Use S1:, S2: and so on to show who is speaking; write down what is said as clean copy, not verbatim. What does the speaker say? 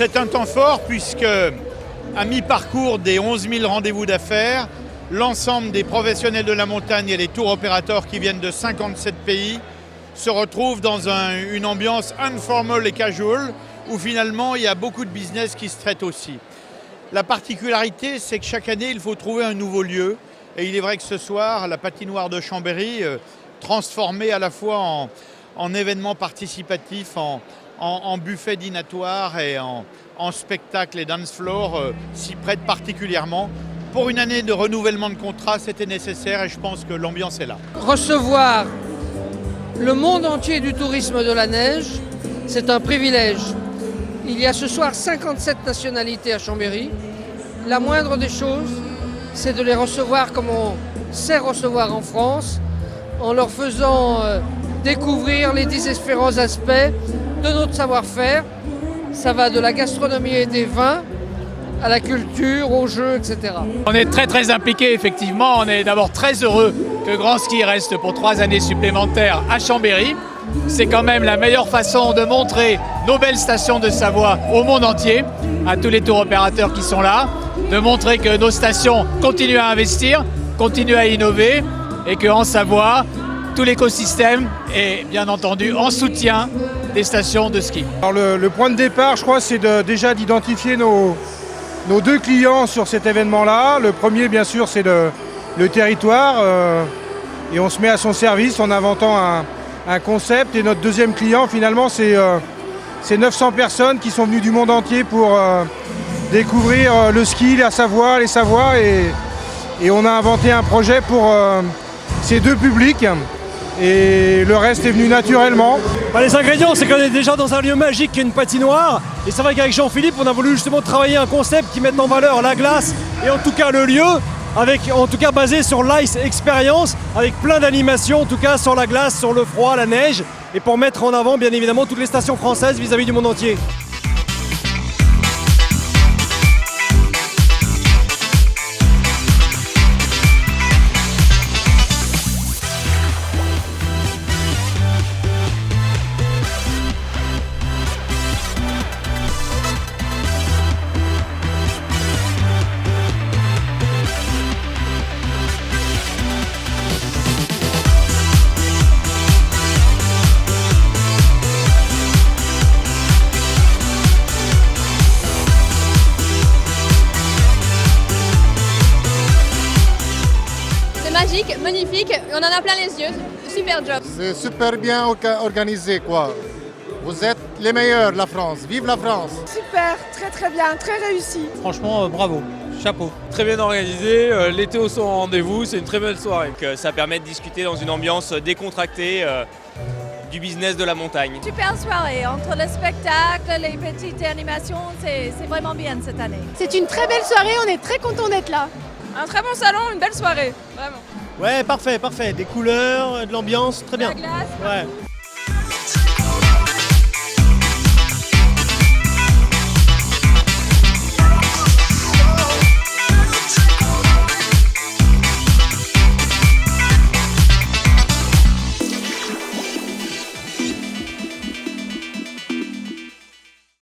S1: C'est un temps fort puisque, à mi-parcours des 11 000 rendez-vous d'affaires, l'ensemble des professionnels de la montagne et les tours opérateurs qui viennent de 57 pays se retrouvent dans une ambiance informal et casual où finalement il y a beaucoup de business qui se traitent aussi. La particularité, c'est que chaque année, il faut trouver un nouveau lieu. Et il est vrai que ce soir, la patinoire de Chambéry, transformée à la fois en événement participatif, en buffet dînatoire et en spectacle et dance floor, s'y prête particulièrement. Pour une année de renouvellement de contrat, c'était nécessaire et je pense que l'ambiance est là.
S2: Recevoir le monde entier du tourisme de la neige, c'est un privilège. Il y a ce soir 57 nationalités à Chambéry. La moindre des choses, c'est de les recevoir comme on sait recevoir en France, en leur faisant découvrir les différents aspects de notre savoir-faire. Ça va de la gastronomie et des vins à la culture, aux jeux, etc.
S3: On est très impliqués, effectivement. On est d'abord très heureux que Grand Ski reste pour 3 années supplémentaires à Chambéry. C'est quand même la meilleure façon de montrer nos belles stations de Savoie au monde entier, à tous les tours opérateurs qui sont là, de montrer que nos stations continuent à investir, continuent à innover et qu'en Savoie, tout l'écosystème est bien entendu en soutien des stations de ski.
S4: Alors le point de départ, je crois, c'est déjà d'identifier nos 2 clients sur cet événement-là. Le premier, bien sûr, c'est le territoire et on se met à son service en inventant un concept. Et notre deuxième client, finalement, c'est 900 personnes qui sont venues du monde entier pour découvrir le ski, la Savoie, les Savoies. Et on a inventé un projet pour ces 2 publics. Et le reste est venu naturellement.
S5: Les ingrédients, c'est qu'on est déjà dans un lieu magique qui est une patinoire. Et c'est vrai qu'avec Jean-Philippe, on a voulu justement travailler un concept qui mette en valeur la glace et en tout cas le lieu, en tout cas basé sur l'ice experience, avec plein d'animations en tout cas sur la glace, sur le froid, la neige, et pour mettre en avant bien évidemment toutes les stations françaises vis-à-vis du monde entier.
S6: Magique, magnifique, on en a plein les yeux, super job.
S7: C'est super bien organisé quoi. Vous êtes les meilleurs, la France, vive la France.
S8: Super, très bien, très réussi.
S9: Franchement, bravo, chapeau.
S10: Très bien organisé, l'été au son rendez-vous, c'est une très belle soirée. Donc, ça permet de discuter dans une ambiance décontractée du business de la montagne.
S6: Super soirée, entre le spectacle, les petites animations, c'est vraiment bien cette année.
S8: C'est une très belle soirée, on est très contents d'être là.
S6: Un très bon salon, une belle soirée, vraiment.
S9: Ouais, parfait, des couleurs, de l'ambiance, très bien.
S6: La glace.
S9: Ouais.